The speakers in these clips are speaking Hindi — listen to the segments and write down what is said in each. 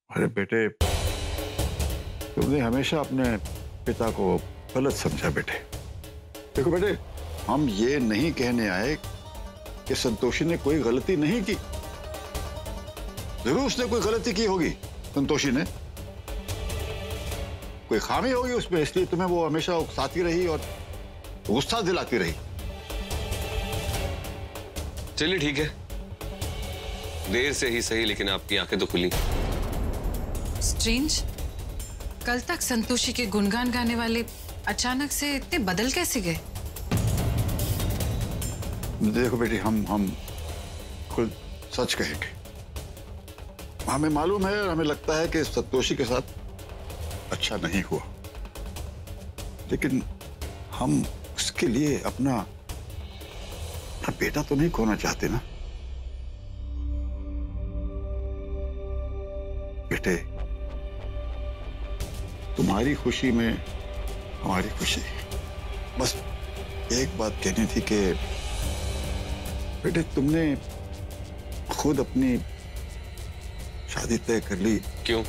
अरे बेटे, तुमने हमेशा अपने पिता को गलत समझा बेटे। देखो बेटे, हम ये नहीं कहने आए कि संतोषी ने कोई गलती नहीं की। जरूर उसने कोई गलती की होगी, संतोषी ने कोई खामी होगी उसमें, इसलिए तुम्हें वो हमेशा उकसाती रही और गुस्सा दिलाती रही। चलिए ठीक है, देर से ही सही, लेकिन आपकी आंखें तो खुली। स्ट्रेंज, कल तक संतोषी के गुणगान गाने वाले अचानक से इतने बदल कैसे गए? देखो बेटी, हम खुद सच कहेंगे, हमें मालूम है और हमें लगता है कि संतोषी के साथ अच्छा नहीं हुआ, लेकिन हम उसके लिए अपना बेटा तो नहीं खोना चाहते ना बेटे। तुम्हारी खुशी में हमारी खुशी। बस एक बात कहनी थी कि बेटे, तुमने खुद अपनी शादी तय कर ली। क्यों,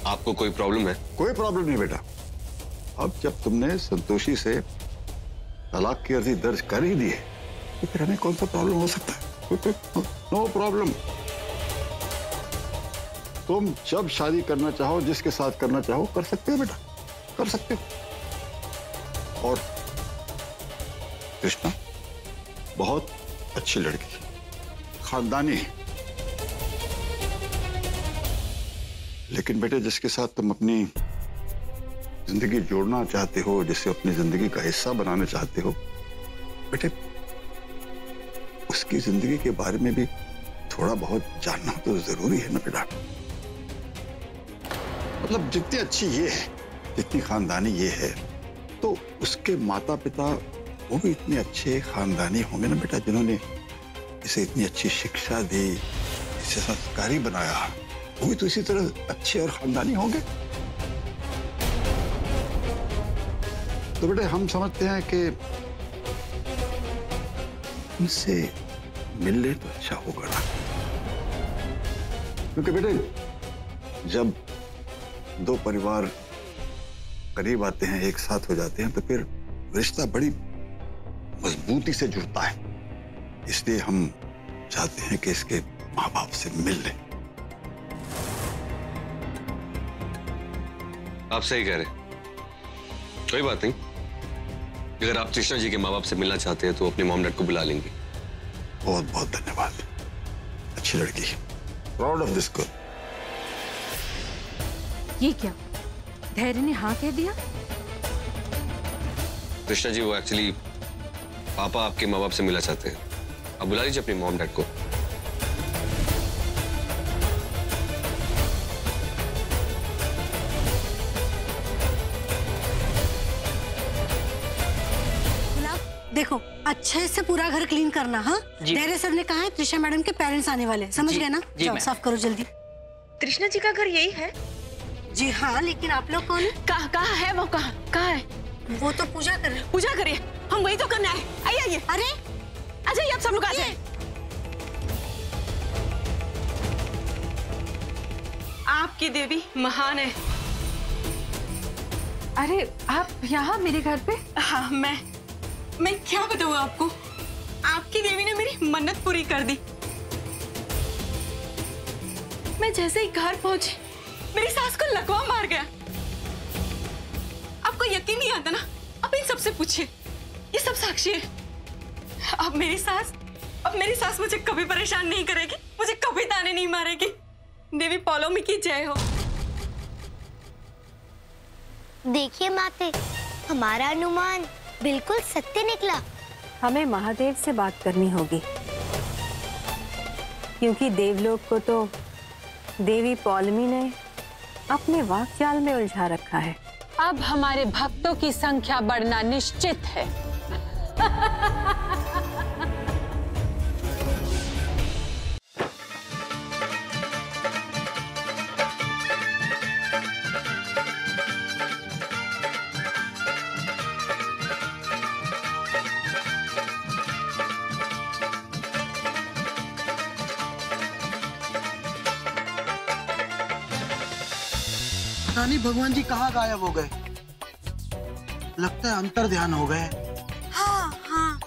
आपको कोई प्रॉब्लम है? कोई प्रॉब्लम नहीं बेटा। अब जब तुमने संतोषी से तलाक की अर्जी दर्ज कर ही दी है, तो फिर हमें कौन सा प्रॉब्लम हो सकता है? No problem. तुम जब शादी करना चाहो, जिसके साथ करना चाहो, कर सकते हो बेटा, कर सकते हो। और कृष्णा बहुत अच्छी लड़की, खानदानी है, लेकिन बेटे जिसके साथ तुम अपनी जिंदगी जोड़ना चाहते हो, जिसे अपनी जिंदगी का हिस्सा बनाना चाहते हो, बेटे उसकी जिंदगी के बारे में भी थोड़ा बहुत जानना तो जरूरी है ना बेटा। मतलब जितनी अच्छी ये है, जितनी खानदानी ये है, तो उसके माता पिता वो भी इतने अच्छे खानदानी होंगे ना बेटा, जिन्होंने इसे इतनी अच्छी शिक्षा दी, इसे संस्कारी बनाया, वो भी तो इसी तरह अच्छे और खानदानी होंगे। तो बेटे हम समझते हैं कि उनसे मिलने तो अच्छा होगा ना, क्योंकि बेटे जब दो परिवार करीब आते हैं, एक साथ हो जाते हैं, तो फिर रिश्ता बड़ी मजबूती से जुड़ता है। इसलिए हम चाहते हैं कि इसके माँ बाप से मिल लें। आप सही कह रहे, कोई बात नहीं। अगर आप कृष्णा जी के माँ बाप से मिलना चाहते हैं तो अपने मॉम डैड को बुला लेंगे। बहुत बहुत धन्यवाद, अच्छी लड़की, प्राउड ऑफ दिस गर्ल। ये क्या, धैर्य ने हाँ कह दिया? कृष्णा जी, वो एक्चुअली पापा आपके माँ बाप से मिलना चाहते हैं। आप बुला लीजिए अपने मॉम डैड को। देखो, अच्छे से पूरा घर क्लीन करना। हाँ, धैर्य सर ने कहा है त्रिशा मैडम के पेरेंट्स आने वाले, समझ गए ना? जाओ साफ करो जल्दी। कृष्णा जी का घर यही है? जी हाँ, लेकिन आप लोग कौन? कहाँ है वो? कहाँ है वो? तो पूजा कर रहे। पूजा करिए, हम वही तो करने आए। आइए आइए। अरे अच्छा, ये आप सब लोग आ जाए। आपकी देवी महान है। अरे आप यहाँ मेरे घर पे? हाँ, मैं क्या बताऊँ आपको, आपकी देवी ने मेरी मन्नत पूरी कर दी। मैं जैसे ही घर पहुंची, मेरी सास को लकवा मार गया। आपको यकीन नहीं आता ना? आप इन सबसे पूछिए, ये सब साक्षी है। अब मेरी सास मुझे कभी परेशान नहीं करेगी, मुझे कभी ताने नहीं मारेगी। देवी पौलोमी की जय हो। देखिए माते, हमारा अनुमान बिल्कुल सत्य निकला। हमें महादेव से बात करनी होगी, क्योंकि देवलोक को तो देवी पौलमी ने अपने वाकजाल में उलझा रखा है। अब हमारे भक्तों की संख्या बढ़ना निश्चित है। पता नहीं भगवान जी कहाँ गायब हो गए। लगता है अंतर ध्यान हो गए। हाँ हाँ।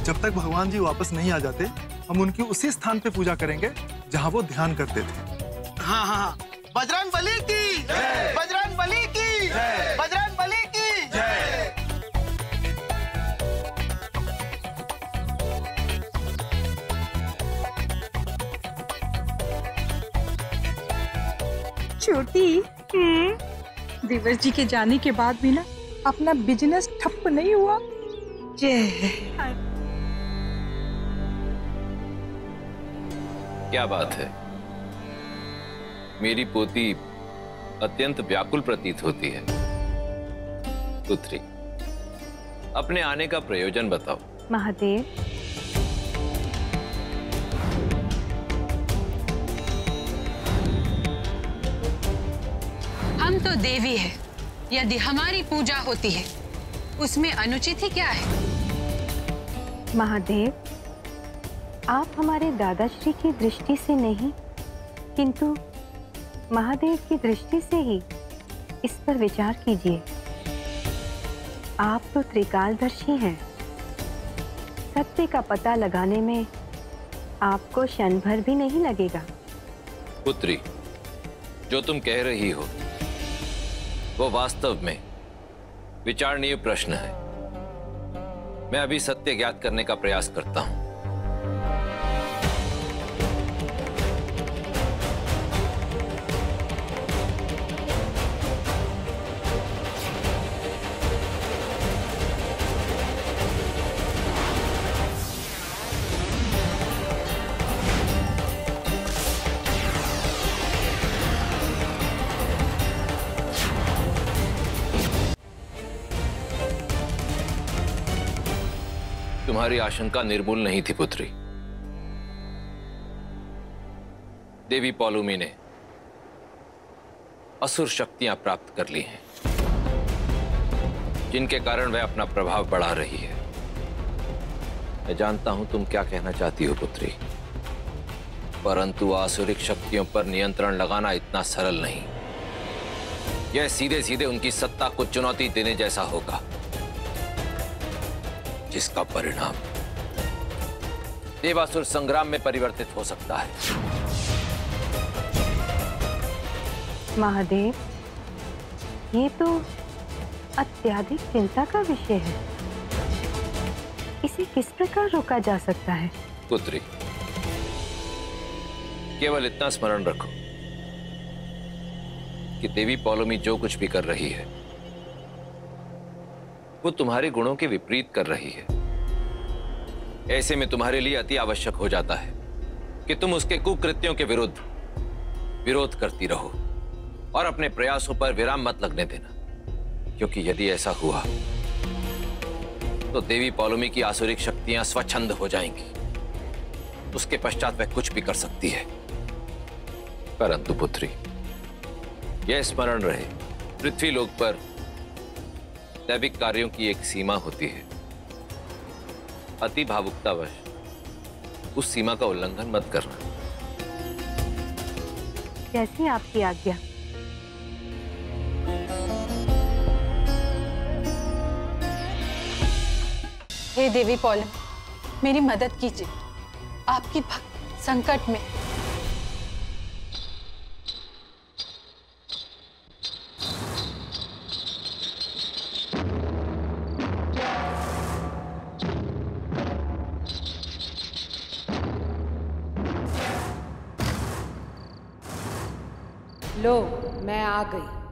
जब तक भगवान जी वापस नहीं आ जाते हम उनकी उसी स्थान पे पूजा करेंगे जहाँ वो ध्यान करते थे। हाँ हाँ, बजरंग बली की जय, बजरंग बली की जय, बजरंग बली की जय। छोटी, देवर जी के जाने के बाद भी ना अपना बिजनेस ठप नहीं हुआ। जय। क्या बात है, मेरी पोती अत्यंत व्याकुल प्रतीत होती है। पुत्री, अपने आने का प्रयोजन बताओ। महादेव, हम तो देवी है, यदि हमारी पूजा होती है उसमें अनुचित ही क्या है? महादेव, आप हमारे दादाश्री की दृष्टि से नहीं किंतु महादेव की दृष्टि से ही इस पर विचार कीजिए। आप तो त्रिकालदर्शी हैं। सत्य का पता लगाने में आपको क्षण भर भी नहीं लगेगा। पुत्री, जो तुम कह रही हो वो वास्तव में विचारणीय प्रश्न है। मैं अभी सत्य ज्ञात करने का प्रयास करता हूं। तुम्हारी आशंका निर्मूल नहीं थी पुत्री। देवी पौलुमी ने असुर शक्तियां प्राप्त कर ली हैं, जिनके कारण वह अपना प्रभाव बढ़ा रही है। मैं जानता हूं तुम क्या कहना चाहती हो पुत्री, परंतु आसुरिक शक्तियों पर नियंत्रण लगाना इतना सरल नहीं। यह सीधे सीधे उनकी सत्ता को चुनौती देने जैसा होगा, जिसका परिणाम देवासुर संग्राम में परिवर्तित हो सकता है। महादेव, ये तो अत्यधिक चिंता का विषय है। इसे किस प्रकार रोका जा सकता है? पुत्री, केवल इतना स्मरण रखो कि देवी पौलुमी जो कुछ भी कर रही है वो तुम्हारे गुणों के विपरीत कर रही है। ऐसे में तुम्हारे लिए अति आवश्यक हो जाता है कि तुम उसके कुकृत्यों के विरुद्ध विरोध करती रहो और अपने प्रयासों पर विराम मत लगने देना, क्योंकि यदि ऐसा हुआ तो देवी पौलुमी की आसुरिक शक्तियां स्वच्छंद हो जाएंगी। उसके पश्चात वह कुछ भी कर सकती है। परंतु पुत्री, यह स्मरण रहे, पृथ्वी लोक पर दैविक कार्यों की एक सीमा होती है। अति भावुकतावश उस सीमा का उल्लंघन मत करना। जैसी आपकी आज्ञा। हे देवी पौलुमी, मेरी मदद कीजिए। आपकी भक्त संकट में। लो, मैं आ गई।